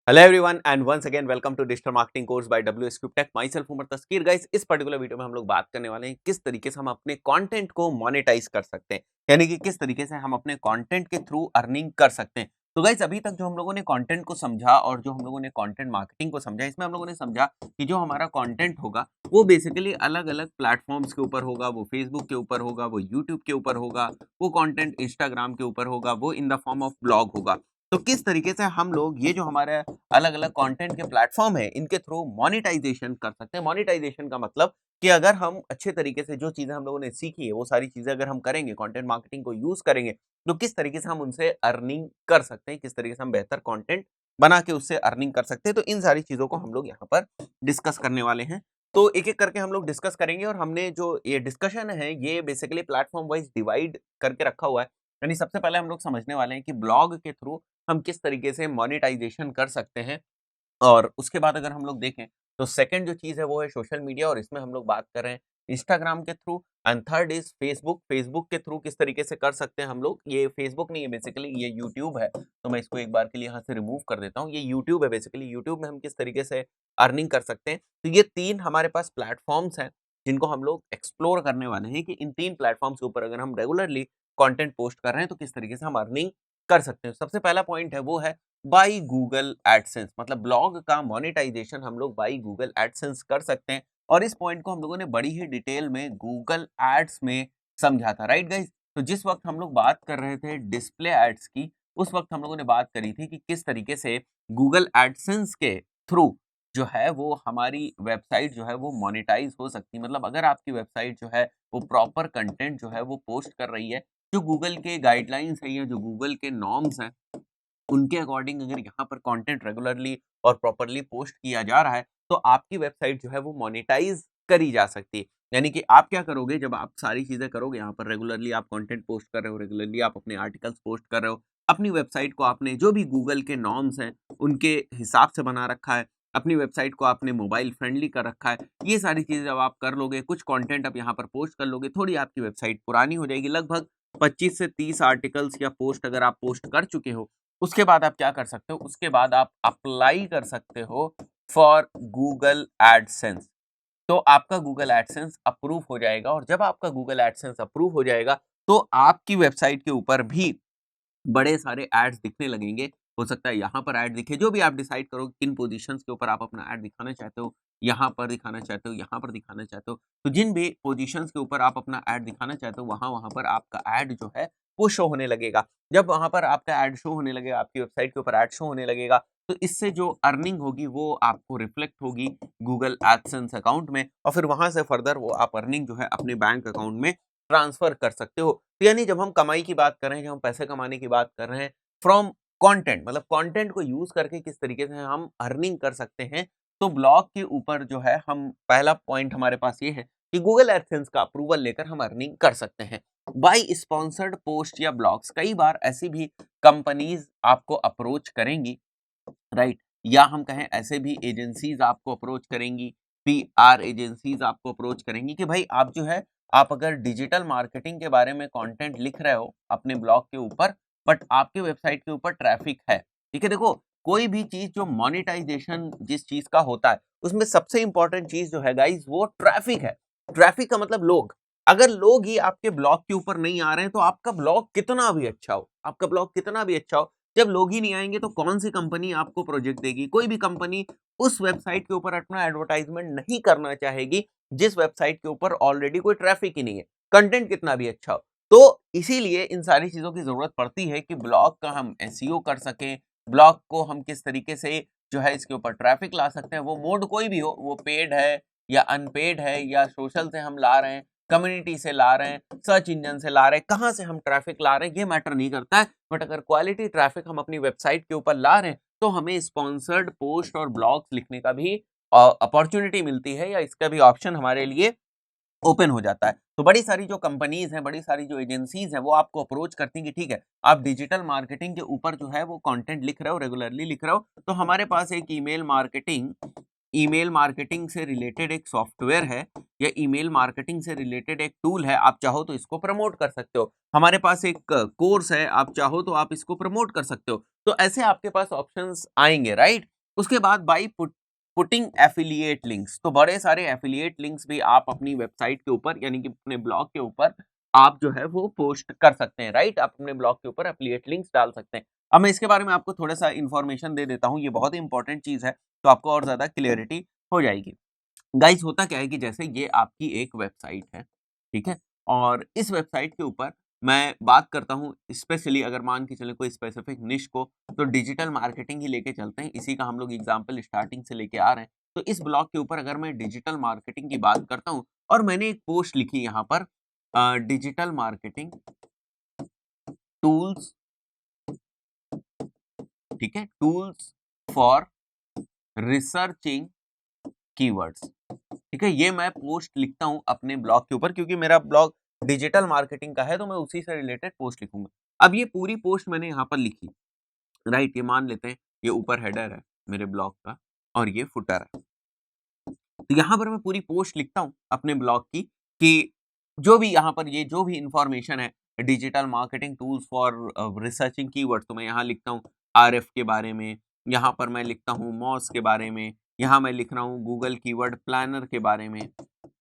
Hello everyone and once again welcome to digital marketing course by WSQ tech. Myself Umar Taskeer. Guys, इस particular video में हम लोग बात करने वाले हैं किस तरीके से हम अपने कंटेंट को मोनेटाइज कर सकते हैं, यानी कि किस तरीके से हम अपने कंटेंट के थ्रू अर्निंग कर सकते हैं। तो गाइस, अभी तक जो हम लोगों ने कंटेंट को समझा और जो हम लोगों ने कंटेंट मार्केटिंग को समझा, इसमें हम लोगों ने समझा कि जो हमारा कंटेंट होगा वो बेसिकली अलग अलग प्लेटफॉर्म्स के ऊपर होगा, वो फेसबुक के ऊपर होगा, वो यूट्यूब के ऊपर होगा, वो कंटेंट इंस्टाग्राम के ऊपर होगा, वो in the form of blog होगा। तो किस तरीके से हम लोग ये जो हमारे अलग-अलग कंटेंट के प्लेटफॉर्म है, इनके थ्रू मोनेटाइजेशन कर सकते हैं। मोनेटाइजेशन का मतलब कि अगर हम अच्छे तरीके से जो चीज़ें हम लोगों ने सीखी है, वो सारी चीज़ें अगर हम करेंगे, कंटेंट मार्केटिंग को यूज़ करेंगे, तो किस तरीके से हम उनसे अर्निंग कर सकते हैं, किस तरीके से हम बेहतर कंटेंट बना के उससे अर्निंग कर सकते हैं। तो इन सारी चीज़ों को हम लोग यहाँ पर डिस्कस करने वाले हैं। तो एक-एक करके हम लोग डिस्कस करेंगे और हमने जो ये डिस्कशन है, ये बेसिकली प्लेटफॉर्म वाइज़ डिवाइड करके रखा हुआ है। यानी सबसे पहले हम लोग समझने वाले हैं कि ब्लॉग के थ्रू हम किस तरीके से मोनेटाइजेशन कर सकते हैं। और उसके बाद अगर हम लोग देखें तो सेकंड जो चीज़ है वो है सोशल मीडिया, और इसमें हम लोग बात कर रहे हैं इंस्टाग्राम के through. And third is Facebook. Facebook के थ्रू किस तरीके से कर सकते हैं हम लोग, ये फेसबुक नहीं है बेसिकली, ये यूट्यूब है। तो मैं इसको एक बार के लिए यहाँ से रिमूव कर देता हूँ। ये यूट्यूब है बेसिकली, यूट्यूब में हम किस तरीके से अर्निंग कर सकते हैं। तो ये तीन हमारे पास प्लेटफॉर्म्स हैं जिनको हम लोग एक्सप्लोर करने वाले हैं कि इन तीन प्लेटफॉर्म्स के ऊपर अगर हम रेगुलरली कंटेंट पोस्ट कर रहे हैं तो किस तरीके से हम अर्निंग कर सकते हैं। सबसे पहला पॉइंट है वो है बाई गूगल एडसेंस। मतलब ब्लॉग का मोनेटाइजेशन हम लोग बाई गूगल एडसेंस कर सकते हैं। और इस पॉइंट को हम लोगों ने बड़ी ही डिटेल में गूगल एड्स में समझा था, राइट गाइस। तो जिस वक्त हम लोग बात कर रहे थे डिस्प्ले एड्स की, उस वक्त हम लोगों ने बात करी थी कि किस तरीके से गूगल एडसेंस के थ्रू जो है वो हमारी वेबसाइट जो है वो मोनेटाइज हो सकती है। मतलब अगर आपकी वेबसाइट जो है वो प्रॉपर कंटेंट जो है वो पोस्ट कर रही है, जो गूगल के गाइडलाइंस है या जो गूगल के नॉर्म्स हैं, उनके अकॉर्डिंग अगर यहाँ पर कंटेंट रेगुलरली और प्रॉपर्ली पोस्ट किया जा रहा है, तो आपकी वेबसाइट जो है वो मोनेटाइज करी जा सकती है। यानी कि आप क्या करोगे, जब आप सारी चीज़ें करोगे, यहाँ पर रेगुलरली आप कंटेंट पोस्ट कर रहे हो, रेगुलरली आप अपने आर्टिकल्स पोस्ट कर रहे हो, अपनी वेबसाइट को आपने जो भी गूगल के नॉर्म्स हैं, उनके हिसाब से बना रखा है, अपनी वेबसाइट को आपने मोबाइल फ्रेंडली कर रखा है, ये सारी चीज़ें जब आप कर लोगे, कुछ कंटेंट आप यहाँ पर पोस्ट कर लोगे, थोड़ी आपकी वेबसाइट पुरानी हो जाएगी। लगभग 25 से 30 आर्टिकल्स या पोस्ट अगर आप पोस्ट कर चुके हो, उसके बाद आप क्या कर सकते हो, उसके बाद आप अप्लाई कर सकते हो फॉर गूगल एडसेंस। तो आपका गूगल एडसेंस अप्रूव हो जाएगा, और जब आपका गूगल एडसेंस अप्रूव हो जाएगा तो आपकी वेबसाइट के ऊपर भी बड़े सारे एड्स दिखने लगेंगे। हो सकता है यहाँ पर ऐड दिखे, जो भी आप डिसाइड करो किन पोजीशंस के ऊपर आप अपना ऐड दिखाना चाहते हो, यहाँ पर दिखाना चाहते हो, यहाँ पर दिखाना चाहते हो। तो जिन भी पोजीशंस के ऊपर आप अपना ऐड दिखाना चाहते हो, वहाँ वहाँ पर आपका ऐड जो है वो शो होने लगेगा। जब वहाँ पर आपका ऐड शो होने लगेगा, आपकी वेबसाइट के ऊपर ऐड शो होने लगेगा, तो इससे जो अर्निंग होगी वो आपको रिफ्लेक्ट होगी गूगल एडसेंस अकाउंट में, और फिर वहाँ से फर्दर वो आप अर्निंग जो है अपने बैंक अकाउंट में ट्रांसफर कर सकते हो। तो यानी जब हम कमाई की बात कर रहे हैं, जब हम पैसे कमाने की बात कर रहे हैं फ्रॉम कंटेंट, मतलब कंटेंट को यूज करके किस तरीके से हम अर्निंग कर सकते हैं, तो ब्लॉग के ऊपर जो है हम पहला पॉइंट हमारे पास ये है कि गूगल एडसेंस का अप्रूवल लेकर हम अर्निंग कर सकते हैं बाय स्पॉन्सर्ड पोस्ट या ब्लॉग्स। कई बार ऐसी भी कंपनीज आपको अप्रोच करेंगी, राइट, या हम कहें ऐसे भी एजेंसीज आपको अप्रोच करेंगी, पीआर एजेंसीज आपको अप्रोच करेंगी कि भाई आप जो है, आप अगर डिजिटल मार्केटिंग के बारे में कंटेंट लिख रहे हो अपने ब्लॉग के ऊपर, बट आपके वेबसाइट के ऊपर ट्रैफिक है, ठीक है। देखो, कोई भी चीज जो मोनेटाइजेशन जिस चीज का होता है, उसमें सबसे इंपॉर्टेंट चीज जो है गाइस वो ट्रैफिक है। ट्रैफिक का मतलब लोग। अगर लोग ही आपके ब्लॉग के ऊपर नहीं आ रहे हैं, तो आपका ब्लॉग कितना भी अच्छा हो, आपका ब्लॉग कितना भी अच्छा हो, जब लोग ही नहीं आएंगे तो कौन सी कंपनी आपको प्रोजेक्ट देगी। कोई भी कंपनी उस वेबसाइट के ऊपर अपना एडवर्टाइजमेंट नहीं करना चाहेगी जिस वेबसाइट के ऊपर ऑलरेडी कोई ट्रैफिक ही नहीं है, कंटेंट कितना भी अच्छा हो। तो इसीलिए इन सारी चीजों की जरूरत पड़ती है कि ब्लॉग का हम एसईओ कर सकें, ब्लॉग को हम किस तरीके से जो है इसके ऊपर ट्रैफिक ला सकते हैं। वो मोड कोई भी हो, वो पेड है या अनपेड है, या सोशल से हम ला रहे हैं, कम्युनिटी से ला रहे हैं, सर्च इंजन से ला रहे हैं, कहाँ से हम ट्रैफिक ला रहे हैं, ये मैटर नहीं करता है। बट अगर क्वालिटी ट्रैफिक हम अपनी वेबसाइट के ऊपर ला रहे हैं, तो हमें स्पॉन्सर्ड पोस्ट और ब्लॉग्स लिखने का भी अपॉर्चुनिटी मिलती है, या इसका भी ऑप्शन हमारे लिए ओपन हो जाता है। तो बड़ी सारी जो कंपनीज हैं, बड़ी सारी जो एजेंसीज हैं, वो आपको अप्रोच करती हैं कि ठीक है, आप डिजिटल मार्केटिंग के ऊपर जो है वो कंटेंट लिख रहे हो, रेगुलरली लिख रहे हो, तो हमारे पास एक ईमेल मार्केटिंग से रिलेटेड एक सॉफ्टवेयर है, या ईमेल मार्केटिंग से रिलेटेड एक टूल है, आप चाहो तो इसको प्रमोट कर सकते हो। हमारे पास एक कोर्स है, आप चाहो तो आप इसको प्रमोट कर सकते हो। तो ऐसे आपके पास ऑप्शंस आएंगे, राइट। उसके बाद बाई पुटिंग एफिलिएट लिंक्स, तो बड़े सारे एफिलिएट लिंक्स भी आप अपनी वेबसाइट के ऊपर यानी कि अपने ब्लॉग के ऊपर आप जो है वो पोस्ट कर सकते हैं, राइट। आप अपने ब्लॉग के ऊपर एफिलिएट लिंक्स डाल सकते हैं। अब मैं इसके बारे में आपको थोड़ा सा इन्फॉर्मेशन दे देता हूँ, ये बहुत ही इंपॉर्टेंट चीज है, तो आपको और ज्यादा क्लियरिटी हो जाएगी। गाइस होता क्या है कि जैसे ये आपकी एक वेबसाइट है, ठीक है, और इस वेबसाइट के ऊपर मैं बात करता हूँ स्पेशली, अगर मान के चले कोई स्पेसिफिक निश को, तो डिजिटल मार्केटिंग ही लेके चलते हैं, इसी का हम लोग एग्जांपल स्टार्टिंग से लेके आ रहे हैं। तो इस ब्लॉग के ऊपर अगर मैं डिजिटल मार्केटिंग की बात करता हूँ और मैंने एक पोस्ट लिखी यहाँ पर, डिजिटल मार्केटिंग टूल्स, ठीक है, टूल्स फॉर रिसर्चिंग कीवर्ड्स, ठीक है, ये मैं पोस्ट लिखता हूं अपने ब्लॉग के ऊपर, क्योंकि मेरा ब्लॉग डिजिटल मार्केटिंग का है, तो मैं उसी से रिलेटेड पोस्ट लिखूंगा। अब ये पूरी पोस्ट मैंने यहाँ पर लिखी, राइट, ये मान लेते हैं ये ऊपर हेडर है मेरे ब्लॉग का और ये फुटर है। तो यहाँ पर मैं पूरी पोस्ट लिखता हूँ अपने ब्लॉग की कि जो भी यहाँ पर ये जो भी इंफॉर्मेशन है digital marketing tools for researching keywords, तो मैं यहाँ लिखता हूँ आरएफ के बारे में, यहाँ पर मैं लिखता हूँ मॉस के बारे में, यहाँ मैं लिख रहा हूँ गूगल कीवर्ड प्लानर के बारे में,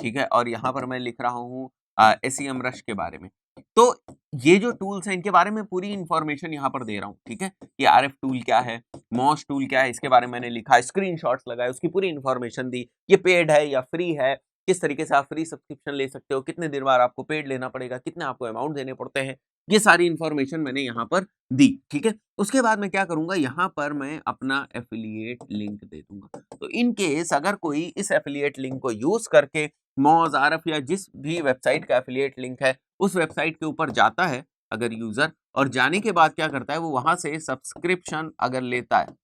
ठीक है, और यहाँ पर मैं लिख रहा हूँ एसईएम रश के बारे में। तो ये जो टूल्स हैं इनके बारे में पूरी इंफॉर्मेशन यहाँ पर दे रहा हूँ, ठीक है, कि आरएफ टूल क्या है, मॉस टूल क्या है, इसके बारे में मैंने लिखा, स्क्रीनशॉट्स लगाए, उसकी पूरी इंफॉर्मेशन दी, ये पेड है या फ्री है, किस तरीके से आप फ्री सब्सक्रिप्शन ले सकते हो, कितने दिन बाद आपको पेड लेना पड़ेगा, कितने आपको अमाउंट देने पड़ते हैं, ये सारी इंफॉर्मेशन मैंने यहाँ पर दी, ठीक है। उसके बाद मैं क्या करूंगा, यहाँ पर मैं अपना एफिलिएट लिंक दे दूंगा। तो इन केस अगर कोई इस एफिलिएट लिंक को यूज करके मॉज, आरएफ या जिस भी वेबसाइट का एफिलिएट लिंक है उस वेबसाइट के ऊपर जाता है अगर यूजर, और जाने के बाद क्या करता है वो वहां से सब्सक्रिप्शन अगर लेता है,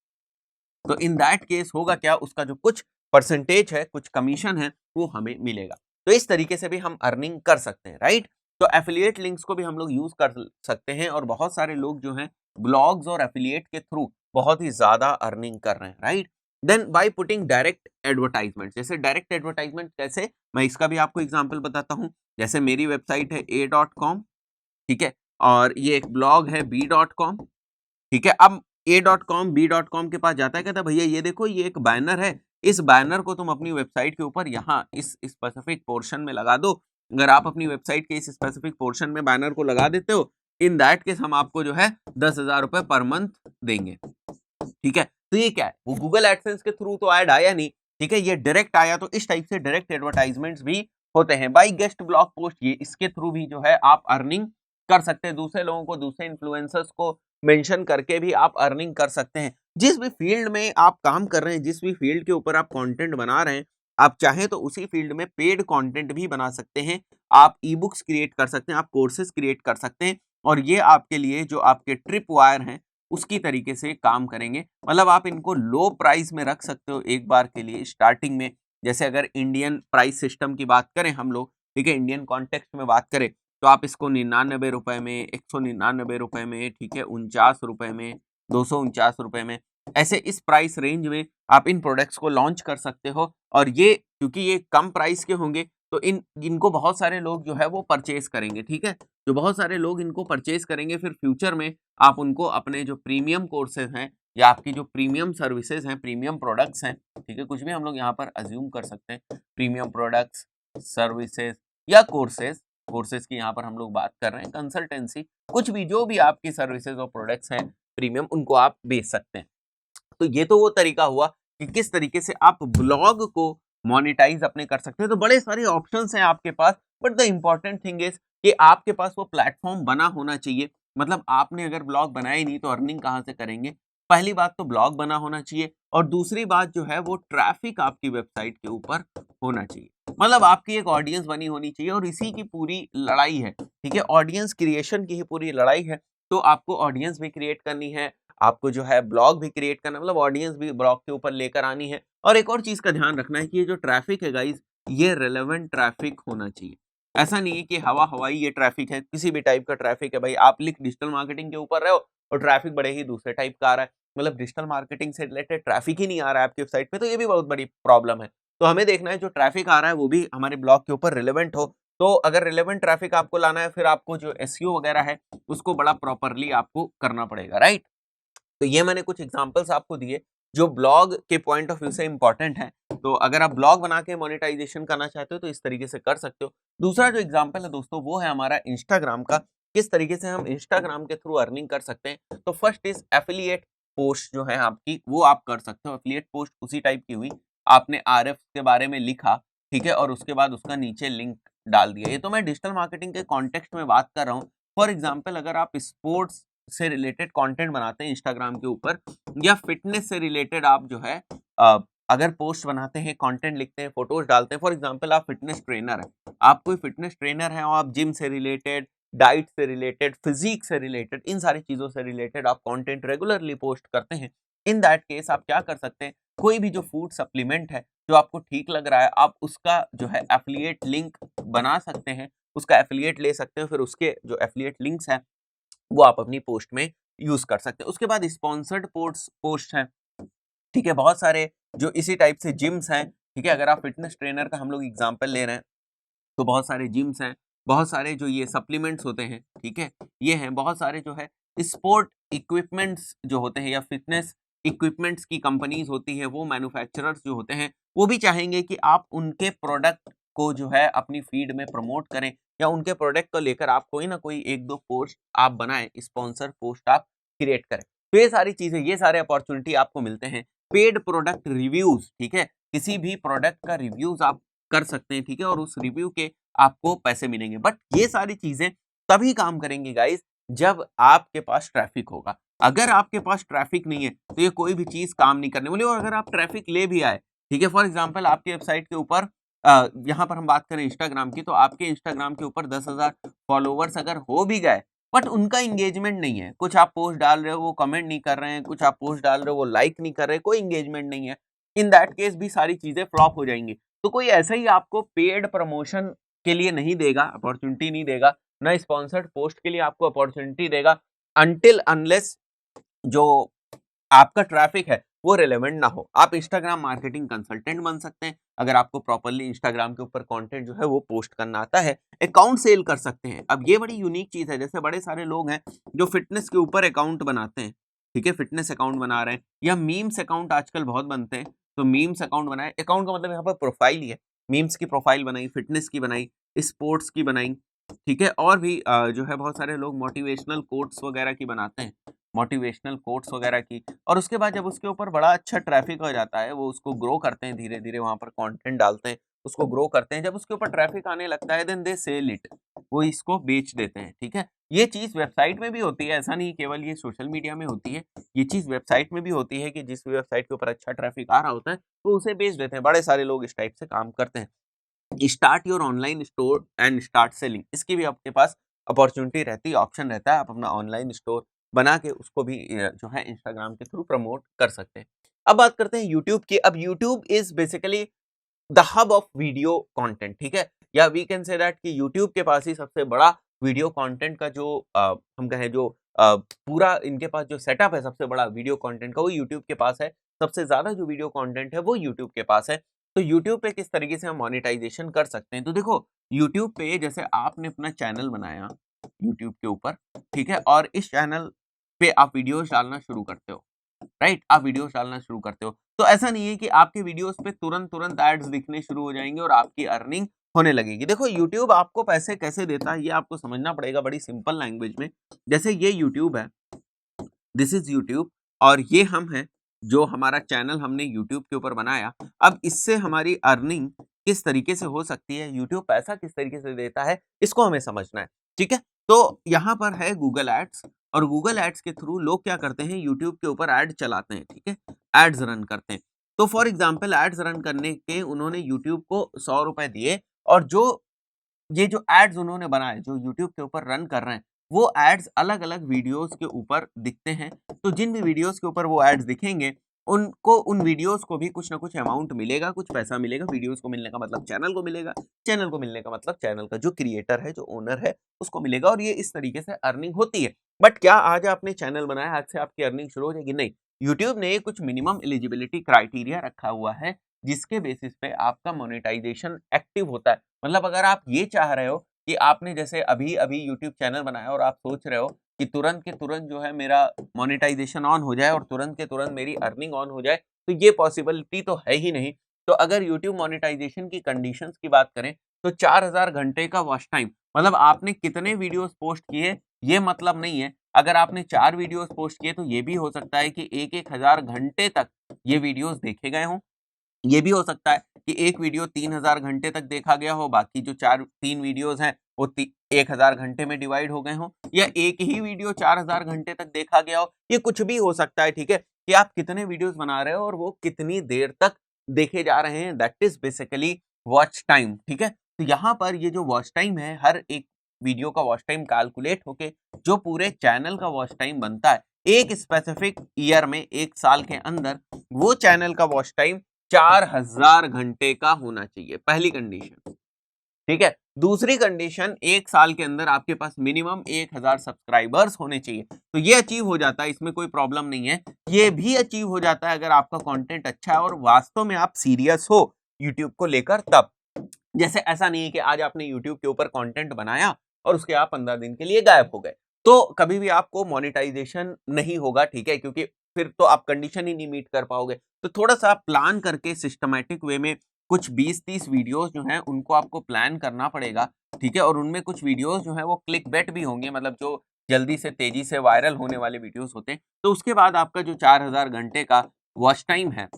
तो इन दैट केस होगा क्या, उसका जो कुछ परसेंटेज है, कुछ कमीशन है, वो हमें मिलेगा। तो इस तरीके से भी हम अर्निंग कर सकते हैं, राइट। तो एफिलिएट लिंक्स को भी हम लोग यूज कर सकते हैं, और बहुत सारे लोग जो हैं ब्लॉग्स और एफिलिएट के थ्रू बहुत ही ज्यादा अर्निंग कर रहे हैं, right. Then by putting direct advertisement, जैसे डायरेक्ट एडवर्टाइजमेंट कैसे, मैं इसका भी आपको एग्जांपल बताता हूं। जैसे मेरी वेबसाइट है a.com, ठीक है, और ये एक ब्लॉग है b.com, ठीक है। अब a.com b.com के पास जाता है, कहता है भैया ये देखो ये एक बैनर है, इस बैनर को तुम अपनी वेबसाइट के ऊपर यहाँ इस स्पेसिफिक पोर्शन में लगा दो। अगर आप अपनी वेबसाइट के इस स्पेसिफिक पोर्शन में बैनर को लगा देते हो, इन दैट केस हम आपको जो है 10,000 रुपए पर मंथ देंगे, ठीक है। तो ये क्या है, वो गूगल एडसेंस के थ्रू तो ऐड आया नहीं, ठीक है, ये डायरेक्ट आया। तो इस टाइप से डायरेक्ट एडवर्टाइजमेंट्स भी होते हैं। बाई गेस्ट ब्लॉग पोस्ट, ये इसके थ्रू भी जो है आप अर्निंग कर सकते हैं, दूसरे लोगों को, दूसरे इन्फ्लुएंसर्स को मेंशन करके भी आप अर्निंग कर सकते हैं। जिस भी फील्ड में आप काम कर रहे हैं, जिस भी फील्ड के ऊपर आप कंटेंट बना रहे हैं, आप चाहें तो उसी फील्ड में पेड कंटेंट भी बना सकते हैं, आप ई बुक्स क्रिएट कर सकते हैं, आप कोर्सेज क्रिएट कर सकते हैं, और ये आपके लिए जो आपके ट्रिप वायर हैं उसकी तरीके से काम करेंगे। मतलब आप इनको लो प्राइस में रख सकते हो एक बार के लिए स्टार्टिंग में। जैसे अगर इंडियन प्राइस सिस्टम की बात करें हम लोग, ठीक है, इंडियन कॉन्टेक्स्ट में बात करें, तो आप इसको 99 रुपए में, 199 रुपए में, ठीक है, 49 रुपए में, 249 रुपए में, ऐसे इस प्राइस रेंज में आप इन प्रोडक्ट्स को लॉन्च कर सकते हो। और ये क्योंकि ये कम प्राइस के होंगे, तो इनको बहुत सारे लोग जो है वो परचेज करेंगे, ठीक है। जो बहुत सारे लोग इनको परचेज करेंगे, फिर फ्यूचर में आप उनको अपने जो प्रीमियम कोर्सेज हैं या आपकी जो प्रीमियम सर्विसेज हैं, प्रीमियम प्रोडक्ट्स हैं, ठीक है, कुछ भी हम लोग यहाँ पर अज्यूम कर सकते हैं, प्रीमियम प्रोडक्ट्स, सर्विसेज या कोर्सेज, कोर्सेज की यहाँ पर हम लोग बात कर रहे हैं, कंसल्टेंसी, कुछ भी जो भी आपकी सर्विसेज और प्रोडक्ट्स हैं प्रीमियम, उनको आप बेच सकते हैं। तो ये तो वो तरीका हुआ कि किस तरीके से आप ब्लॉग को मोनेटाइज अपने कर सकते हैं। तो बड़े सारे ऑप्शंस हैं आपके पास, but the important thing is कि आपके पास वो प्लेटफॉर्म बना होना चाहिए। मतलब आपने अगर ब्लॉग बनाया ही नहीं तो अर्निंग कहाँ से करेंगे। पहली बात तो ब्लॉग बना होना चाहिए, और दूसरी बात जो है वो ट्रैफिक आपकी वेबसाइट के ऊपर होना चाहिए। मतलब आपकी एक ऑडियंस बनी होनी चाहिए, और इसी की पूरी लड़ाई है, ठीक है, ऑडियंस क्रिएशन की ही पूरी लड़ाई है। तो आपको ऑडियंस भी क्रिएट करनी है, आपको जो है ब्लॉग भी क्रिएट करना, मतलब ऑडियंस भी ब्लॉग के ऊपर लेकर आनी है। और एक और चीज का ध्यान रखना है कि ये जो ट्रैफिक है गाइस, ये रेलेवेंट ट्रैफिक होना चाहिए। ऐसा नहीं है कि हवा हवाई ये ट्रैफिक है, किसी भी टाइप का ट्रैफिक है भाई, आप लिख डिजिटल मार्केटिंग के ऊपर रहे हो और ट्रैफिक बड़े ही दूसरे टाइप का आ रहा है, मतलब डिजिटल मार्केटिंग से रिलेटेड ट्रैफिक ही नहीं आ रहा है आपकी वेबसाइट पे, तो ये भी बहुत बड़ी प्रॉब्लम है। तो हमें देखना है जो ट्रैफिक आ रहा है वो भी हमारे ब्लॉग के ऊपर रिलेवेंट हो। तो अगर रिलेवेंट ट्रैफिक आपको लाना है, फिर आपको जो एसईओ वगैरह है उसको बड़ा प्रॉपरली आपको करना पड़ेगा, राइट। तो ये मैंने कुछ एग्जांपल्स आपको दिए जो ब्लॉग के पॉइंट ऑफ व्यू से इंपॉर्टेंट है। तो अगर आप ब्लॉग बना के मोनेटाइजेशन करना चाहते हो तो इस तरीके से कर सकते हो। दूसरा जो एग्जाम्पल है दोस्तों वो है हमारा इंस्टाग्राम का, किस तरीके से हम इंस्टाग्राम के थ्रू अर्निंग कर सकते हैं। तो फर्स्ट इज एफिलिएट पोस्ट जो है आपकी, वो आप कर सकते हो। एफिलिएट पोस्ट उसी टाइप की हुई, आपने आरएफ के बारे में लिखा, ठीक है, और उसके बाद उसका नीचे लिंक डाल दिया। ये तो मैं डिजिटल मार्केटिंग के कॉन्टेक्स्ट में बात कर रहा हूँ। फॉर एग्जाम्पल अगर आप स्पोर्ट्स से रिलेटेड कंटेंट बनाते हैं इंस्टाग्राम के ऊपर, या फिटनेस से रिलेटेड आप जो है अगर पोस्ट बनाते हैं, कंटेंट लिखते हैं, फोटोज डालते हैं। फॉर एग्जांपल आप फिटनेस ट्रेनर हैं, आप कोई फिटनेस ट्रेनर हैं और आप जिम से रिलेटेड, डाइट से रिलेटेड, फिजिक से रिलेटेड, इन सारी चीजों से रिलेटेड आप कंटेंट रेगुलरली पोस्ट करते हैं। इन दैट केस आप क्या कर सकते हैं, कोई भी जो फूड सप्लीमेंट है जो आपको ठीक लग रहा है, आप उसका जो है एफिलिएट लिंक बना सकते हैं, उसका एफिलिएट ले सकते हैं, फिर उसके जो एफिलिएट लिंक्स हैं वो आप अपनी पोस्ट में यूज कर सकते हैं। उसके बाद स्पॉन्सर्ड पोस्ट है, ठीक है, बहुत सारे जो इसी टाइप से जिम्स हैं, ठीक है, अगर आप फिटनेस ट्रेनर का हम लोग एग्जांपल ले रहे हैं तो बहुत सारे जिम्स हैं, बहुत सारे जो ये सप्लीमेंट्स होते हैं, ठीक है, ये हैं, बहुत सारे जो है स्पोर्ट इक्विपमेंट्स जो होते हैं या फिटनेस इक्विपमेंट्स की कंपनीज होती है, वो मैन्युफैक्चरर्स जो होते हैं वो भी चाहेंगे कि आप उनके प्रोडक्ट को जो है अपनी फीड में प्रमोट करें, या उनके प्रोडक्ट को लेकर आप कोई ना कोई एक दो पोस्ट आप बनाएं, स्पॉन्सर पोस्ट आप क्रिएट करें। तो ये सारी चीजें, ये सारे अपॉर्चुनिटी आपको मिलते हैं। पेड प्रोडक्ट रिव्यूज, ठीक है, किसी भी प्रोडक्ट का रिव्यूज आप कर सकते हैं, ठीक है, और उस रिव्यू के आपको पैसे मिलेंगे। बट ये सारी चीजें तभी काम करेंगी गाइस जब आपके पास ट्रैफिक होगा। अगर आपके पास ट्रैफिक नहीं है तो ये कोई भी चीज काम नहीं करने वाली। और अगर आप ट्रैफिक ले भी आए, ठीक है, फॉर एग्जांपल आपकी वेबसाइट के ऊपर यहाँ पर हम बात करें इंस्टाग्राम की, तो आपके इंस्टाग्राम के ऊपर 10,000 फॉलोवर्स अगर हो भी गए, बट उनका इंगेजमेंट नहीं है, कुछ आप पोस्ट डाल रहे हो वो कमेंट नहीं कर रहे हैं, कुछ आप पोस्ट डाल रहे हो वो लाइक नहीं कर रहे, कोई इंगेजमेंट नहीं है, इन दैट केस भी सारी चीजें फ्लॉप हो जाएंगी। तो कोई ऐसा ही आपको पेड प्रमोशन के लिए नहीं देगा, अपॉर्चुनिटी नहीं देगा, ना स्पॉन्सर्ड पोस्ट के लिए आपको अपॉर्चुनिटी देगा, अनटिल अनलेस जो आपका ट्रैफिक है वो रिलेवेंट ना हो। आप इंस्टाग्राम मार्केटिंग कंसल्टेंट बन सकते हैं अगर आपको प्रॉपर्ली इंस्टाग्राम के ऊपर कंटेंट जो है वो पोस्ट करना आता है। अकाउंट सेल कर सकते हैं। अब ये बड़ी यूनिक चीज है, जैसे बड़े सारे लोग हैं जो फिटनेस के ऊपर अकाउंट बनाते हैं, ठीक है, फिटनेस अकाउंट बना रहे हैं, या मीम्स अकाउंट आजकल बहुत बनते हैं, तो मीम्स अकाउंट बनाए। अकाउंट का मतलब यहाँ पर प्रोफाइल ही है, मीम्स की प्रोफाइल बनाई, फिटनेस की बनाई, स्पोर्ट्स की बनाई, ठीक है, और भी जो है बहुत सारे लोग मोटिवेशनल कोट्स वगैरह की बनाते हैं, मोटिवेशनल कोट्स वगैरह की। और उसके बाद जब उसके ऊपर बड़ा अच्छा ट्रैफिक हो जाता है, वो उसको ग्रो करते हैं, धीरे धीरे वहां पर कंटेंट डालते हैं, उसको ग्रो करते हैं, जब उसके ऊपर ट्रैफिक आने लगता है देन दे सेल इट, वो इसको बेच देते हैं, ठीक है। ये चीज वेबसाइट में भी होती है, ऐसा नहीं केवल ये सोशल मीडिया में होती है, ये चीज वेबसाइट में भी होती है कि जिस वेबसाइट के ऊपर अच्छा ट्रैफिक आ रहा होता है वो उसे बेच देते हैं। बड़े सारे लोग इस टाइप से काम करते हैं। Start your online store and start selling, इसकी भी आपके पास अपॉर्चुनिटी रहती है, ऑप्शन रहता है, आप अपना ऑनलाइन स्टोर बना के उसको भी जो है इंस्टाग्राम के थ्रू प्रमोट कर सकते हैं। अब बात करते हैं यूट्यूब की। अब YouTube is basically the hub of video content, ठीक है, या वी कैन से दैट कि यूट्यूब के पास ही सबसे बड़ा वीडियो कंटेंट का जो हम कहें जो पूरा इनके पास जो सेटअप है सबसे बड़ा वीडियो कंटेंट का, वो यूट्यूब के पास है। सबसे ज्यादा जो वीडियो कंटेंट है वो यूट्यूब के पास है। तो यूट्यूब पे किस तरीके से हम मोनेटाइजेशन कर सकते हैं, तो देखो यूट्यूब पे जैसे आपने अपना चैनल बनाया यूट्यूब के ऊपर, ठीक है, और इस चैनल पे आप वीडियोस डालना शुरू करते हो, राइट, आप वीडियोस डालना शुरू करते हो, तो ऐसा नहीं है कि आपके वीडियोस पे तुरंत तुरंत एड्स दिखने शुरू हो जाएंगे और आपकी अर्निंग होने लगेगी। देखो यूट्यूब आपको पैसे कैसे देता है ये आपको समझना पड़ेगा बड़ी सिंपल लैंग्वेज में। जैसे ये यूट्यूब है, दिस इज यूट्यूब, और ये हम हैं जो हमारा चैनल हमने यूट्यूब के ऊपर बनाया। अब इससे हमारी अर्निंग किस तरीके से हो सकती है, यूट्यूब पैसा किस तरीके से देता है, इसको हमें समझना है, ठीक है। तो यहाँ पर है गूगल एड्स, और गूगल एड्स के थ्रू लोग क्या करते हैं, यूट्यूब के ऊपर एड चलाते हैं, ठीक है, एड्स रन करते हैं। तो फॉर एग्जाम्पल एड्स रन करने के उन्होंने यूट्यूब को 100 रुपए दिए, और जो ये जो एड्स उन्होंने बनाए जो यूट्यूब के ऊपर रन कर रहे हैं, वो एड्स अलग-अलग वीडियोस के ऊपर दिखते हैं। तो जिन भी वीडियोस के ऊपर वो एड्स दिखेंगे, उनको उन वीडियोस को भी कुछ ना कुछ अमाउंट मिलेगा, कुछ पैसा मिलेगा। वीडियोस को मिलने का मतलब चैनल को मिलेगा, चैनल को मिलने का मतलब चैनल का जो क्रिएटर है, जो ओनर है, उसको मिलेगा, और ये इस तरीके से अर्निंग होती है। बट क्या आज आपने चैनल बनाया, आज से आपकी अर्निंग शुरू हो जाएगी? नहीं। यूट्यूब ने कुछ मिनिमम एलिजिबिलिटी क्राइटेरिया रखा हुआ है, जिसके बेसिस पे आपका मोनेटाइजेशन एक्टिव होता है। मतलब अगर आप ये चाह रहे हो कि आपने जैसे अभी-अभी यूट्यूब चैनल बनाया और आप सोच रहे हो कि तुरंत के तुरंत जो है मेरा मोनेटाइजेशन ऑन हो जाए और तुरंत के तुरंत मेरी अर्निंग ऑन हो जाए, तो ये पॉसिबिलिटी तो है ही नहीं। तो अगर यूट्यूब मोनेटाइजेशन की कंडीशंस की बात करें तो 4000 घंटे का वॉच टाइम, मतलब आपने कितने वीडियोस पोस्ट किए ये मतलब नहीं है। अगर आपने 4 वीडियोस पोस्ट किए तो ये भी हो सकता है कि 1-1 हज़ार घंटे तक ये वीडियोस देखे गए हों। ये भी हो सकता है कि एक वीडियो 3000 घंटे तक देखा गया हो, बाकी जो 3 वीडियोज़ हैं वो ती 1000 घंटे में डिवाइड हो गए हों, या एक ही वीडियो 4000 घंटे तक देखा गया हो। ये कुछ भी हो सकता है, ठीक है? कि आप कितने वीडियोज़ बना रहे हो और वो कितनी देर तक देखे जा रहे हैं, that is basically watch time, ठीक है? तो यहाँ पर ये जो वॉच टाइम है, हर एक वीडियो का वॉच टाइम कैलकुलेट होके जो पूरे चैनल का वॉच टाइम बनता है, एक स्पेसिफिक ईयर में 1 साल के अंदर वो चैनल का वॉच टाइम 4000 घंटे का होना चाहिए, पहली कंडीशन, ठीक है? दूसरी कंडीशन, 1 साल के अंदर आपके पास मिनिमम 1000 सब्सक्राइबर्स होने चाहिए। तो ये अचीव हो जाता है, इसमें कोई प्रॉब्लम नहीं है। ये भी अचीव हो जाता है अगर आपका कंटेंट अच्छा है और वास्तव में आप सीरियस हो यूट्यूब को लेकर तब। जैसे ऐसा नहीं है कि आज आपने यूट्यूब के ऊपर कंटेंट बनाया और उसके आप 15 दिन के लिए गायब हो गए। तो कभी भी आपको मोनेटाइजेशन नहीं होगा, ठीक है? क्योंकि फिर तो आप कंडीशन ही नहीं मीट कर पाओगे। तो थोड़ा-सा आप प्लान करके सिस्टमैटिक वे में कुछ 20-30 वीडियोज़ जो हैं उनको आपको प्लान करना पड़ेगा, ठीक है? और उनमें कुछ वीडियोज़ जो हैं वो क्लिकबेट भी होंगे, मतलब जो जल्दी से तेज़ी से वायरल होने वाले वीडियोज़ होते हैं। तो उसके बाद आपका जो 4000 घंटे का वॉच टाइम है,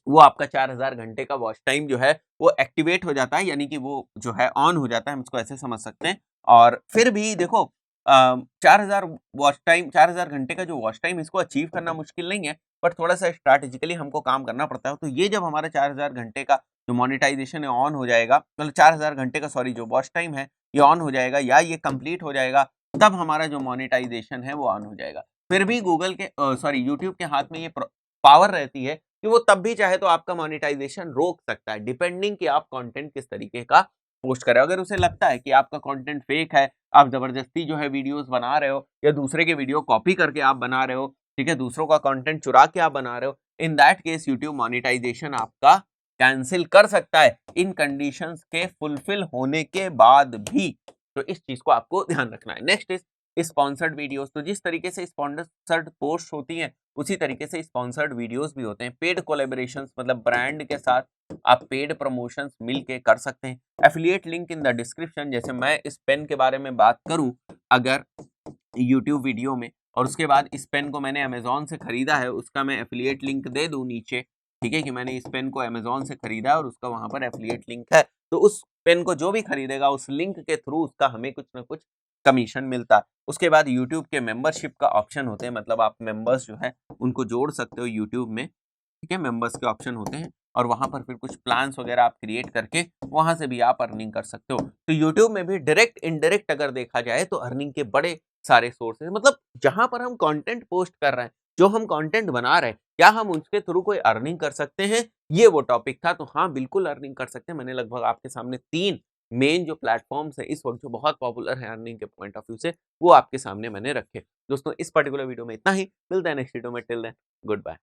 वो आपका 4000 घंटे का वॉच टाइम जो है वो एक्टिवेट हो जाता है, यानी कि वो जो है ऑन हो जाता है, हम इसको ऐसे समझ सकते हैं। और फिर भी देखो 4000 वॉच टाइम, 4000 घंटे का जो वॉच टाइम, इसको अचीव करना मुश्किल नहीं है, बट थोड़ा-सा स्ट्रैटेजिकली हमको काम करना पड़ता है। तो ये जब हमारा 4000 घंटे का जो मोनेटाइजेशन है ऑन हो जाएगा, मतलब 4000 घंटे का सॉरी जो वॉच टाइम है ये ऑन हो जाएगा या ये कंप्लीट हो जाएगा, तब हमारा जो मोनेटाइजेशन है वो ऑन हो जाएगा। फिर भी गूगल के सॉरी यूट्यूब के हाथ में ये पावर रहती है कि वो तब भी चाहे तो आपका मोनेटाइजेशन रोक सकता है, डिपेंडिंग कि आप कंटेंट किस तरीके का पोस्ट कर रहे हो। अगर उसे लगता है कि आपका कंटेंट फेक है, आप जबरदस्ती जो है वीडियोस बना रहे हो या दूसरे के वीडियो कॉपी करके आप बना रहे हो, ठीक है, दूसरों का कंटेंट चुरा के आप बना रहे हो, in that case YouTube monetisation आपका कैंसिल कर सकता है, इन कंडीशंस के फुलफिल होने के बाद भी। तो इस चीज को आपको ध्यान रखना है। Next is sponsored videos. तो जिस तरीके से स्पॉन्सर्ड पोस्ट होती हैं उसी तरीके से स्पॉन्सर्ड वीडियोस भी होते हैं। पेड कोलैबोरेशंस, मतलब ब्रांड के साथ आप पेड प्रमोशंस मिलके कर सकते हैं। Affiliate link in the description. जैसे मैं इस पेन के बारे में बात करूं अगर यूट्यूब वीडियो में, और उसके बाद इस पेन को मैंने अमेज़न से खरीदा है, उसका मैं एफिलिएट लिंक दे दूं नीचे, ठीक है, कि मैंने इस पेन को अमेज़न से खरीदा है और उसका वहां पर एफिलिएट लिंक है, तो उस पेन को जो भी खरीदेगा उस लिंक के थ्रू उसका हमें कुछ ना कुछ कमीशन मिलता है। उसके बाद यूट्यूब के मेंबरशिप का ऑप्शन होते हैं, मतलब आप मेंबर्स जो है उनको जोड़ सकते हो यूट्यूब में, ठीक है, मेंबर्स के ऑप्शन होते हैं और वहां पर फिर कुछ प्लान्स वगैरह आप क्रिएट करके वहां से भी आप अर्निंग कर सकते हो। तो यूट्यूब में भी डायरेक्ट इनडायरेक्ट अगर देखा जाए तो अर्निंग के बड़े सारे सोर्सेज, मतलब जहां पर हम कंटेंट पोस्ट कर रहे हैं, जो हम कंटेंट बना रहे हैं, क्या हम उसके थ्रू कोई अर्निंग कर सकते हैं, ये वो टॉपिक था। तो हाँ, बिल्कुल अर्निंग कर सकते हैं। मैंने लगभग आपके सामने 3 मेन जो प्लेटफॉर्म्स है इस वक्त जो बहुत पॉपुलर है अर्निंग के पॉइंट ऑफ व्यू से, वो आपके सामने मैंने रखे। दोस्तों इस पर्टिकुलर वीडियो में इतना ही, मिलता है नेक्स्ट वीडियो में, टिल देन गुड बाय।